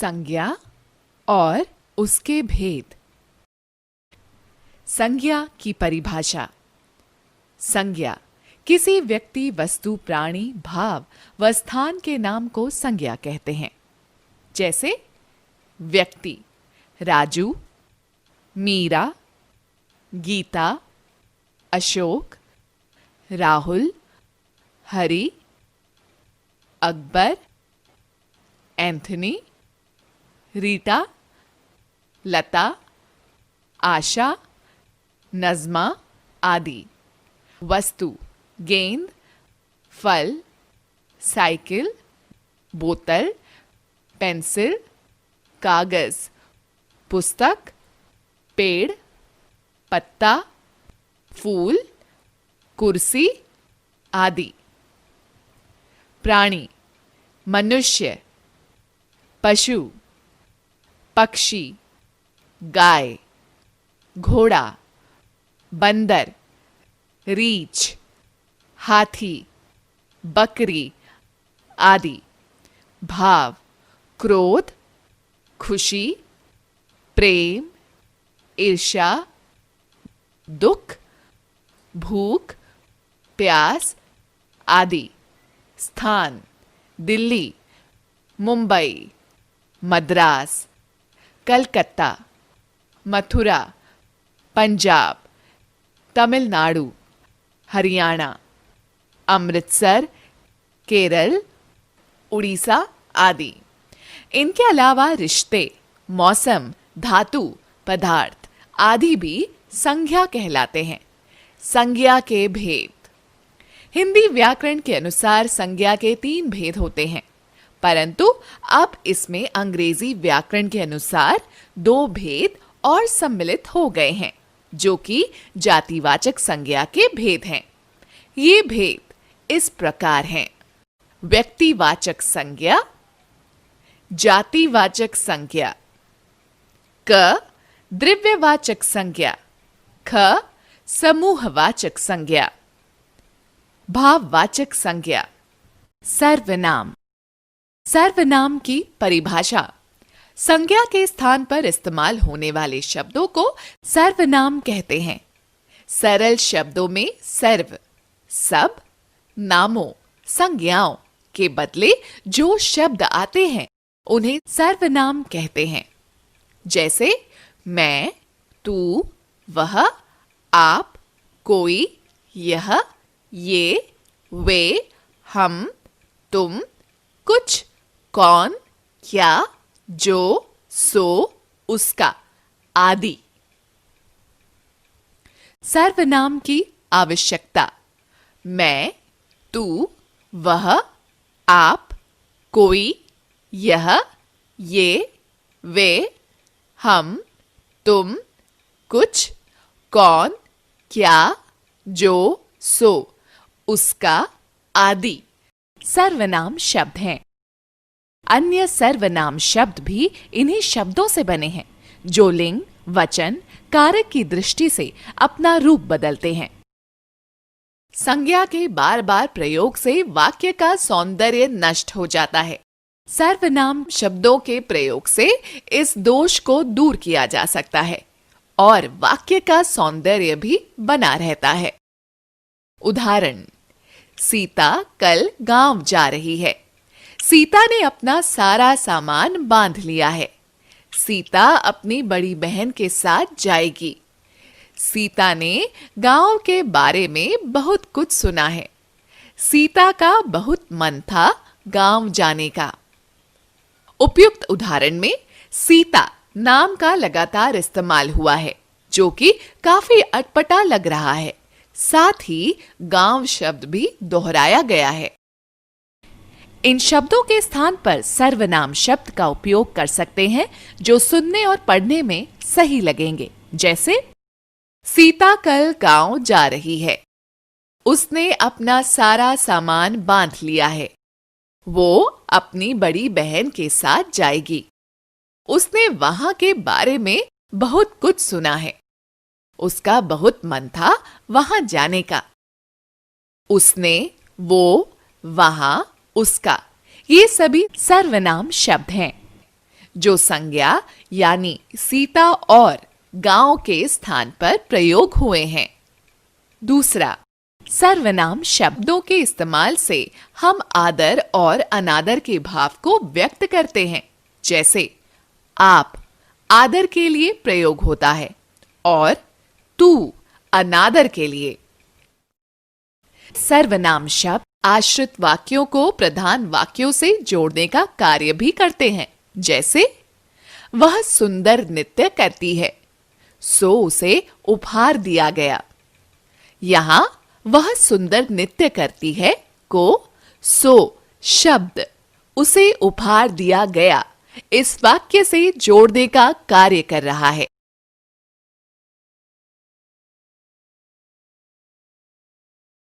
संज्ञा और उसके भेद। संज्ञा की परिभाषा। संज्ञा किसी व्यक्ति, वस्तु, प्राणी, भाव व स्थान के नाम को संज्ञा कहते हैं। जैसे व्यक्ति राजू, मीरा, गीता, अशोक, राहुल, हरि, अकबर, एंथनी, रीटा, लता, आशा, नज़्मा आदि। वस्तु गेंद, फल, साइकिल, बोतल, पेंसिल, कागज, पुस्तक, पेड़, पत्ता, फूल, कुर्सी आदि। प्राणी मनुष्य, पशु, पक्षी, गाय, घोड़ा, बंदर, रीछ, हाथी, बकरी आदि। भाव क्रोध, खुशी, प्रेम, ईर्ष्या, दुख, भूख, प्यास आदि। स्थान दिल्ली, मुंबई, मद्रास, कलकत्ता, मथुरा, पंजाब, तमिलनाडु, हरियाणा, अमृतसर, केरल, उड़ीसा आदि। इनके अलावा रिश्ते, मौसम, धातु, पदार्थ आदि भी संज्ञा कहलाते हैं। संज्ञा के भेद। हिंदी व्याकरण के अनुसार संज्ञा के 3 भेद होते हैं, परंतु अब इसमें अंग्रेजी व्याकरण के अनुसार 2 भेद और सम्मिलित हो गए हैं, जो कि जातिवाचक संज्ञा के भेद हैं। ये भेद इस प्रकार हैं: व्यक्तिवाचक संज्ञा, जातिवाचक संज्ञा, क द्रव्यवाचक संज्ञा, ख समूहवाचक संज्ञा। भाववाचक संज्ञा। सर्वनाम। सर्वनाम की परिभाषा। संज्ञा के स्थान पर इस्तेमाल होने वाले शब्दों को सर्वनाम कहते हैं। सरल शब्दों में सर्व, सब, नामों, संज्ञाओं के बदले जो शब्द आते हैं उन्हें सर्वनाम कहते हैं। जैसे मैं, तू, वह, आप, कोई, यह, ये, वे, हम, तुम, कुछ, कौन, क्या, जो, सो, उसका आदि। सर्वनाम की आवश्यकता। मैं, तू, वह, आप, कोई, यह, ये, वे, हम, तुम, कुछ, कौन, क्या, जो, सो, उसका आदि सर्वनाम शब्द हैं। अन्य सर्वनाम शब्द भी इन्हीं शब्दों से बने हैं, जो लिंग, वचन, कारक की दृष्टि से अपना रूप बदलते हैं। संज्ञा के बार बार प्रयोग से वाक्य का सौंदर्य नष्ट हो जाता है। सर्वनाम शब्दों के प्रयोग से इस दोष को दूर किया जा सकता है और वाक्य का सौंदर्य भी बना रहता है। उदाहरण: सीता कल गांव जा रही है। सीता ने अपना सारा सामान बांध लिया है। सीता अपनी बड़ी बहन के साथ जाएगी। सीता ने गांव के बारे में बहुत कुछ सुना है। सीता का बहुत मन था गांव जाने का। उपयुक्त उदाहरण में सीता नाम का लगातार इस्तेमाल हुआ है, जो कि काफी अटपटा लग रहा है। साथ ही गांव शब्द भी दोहराया गया है। इन शब्दों के स्थान पर सर्वनाम शब्द का उपयोग कर सकते हैं जो सुनने और पढ़ने में सही लगेंगे। जैसे सीता कल गांव जा रही है। उसने अपना सारा सामान बांध लिया है। वो अपनी बड़ी बहन के साथ जाएगी। उसने वहां के बारे में बहुत कुछ सुना है। उसका बहुत मन था वहां जाने का। उसने, वो, वहां, उसका, ये सभी सर्वनाम शब्द हैं। जो संज्ञा यानी सीता और गांव के स्थान पर प्रयोग हुए हैं। दूसरा, सर्वनाम शब्दों के इस्तेमाल से हम आदर और अनादर के भाव को व्यक्त करते हैं। जैसे आप आदर के लिए प्रयोग होता है और तू अनादर के लिए। सर्वनाम शब्द आश्रित वाक्यों को प्रधान वाक्यों से जोड़ने का कार्य भी करते हैं। जैसे वह सुंदर नृत्य करती है, सो उसे उपहार दिया गया। यहां वह सुंदर नृत्य करती है को सो शब्द उसे उपहार दिया गया इस वाक्य से जोड़ने का कार्य कर रहा है।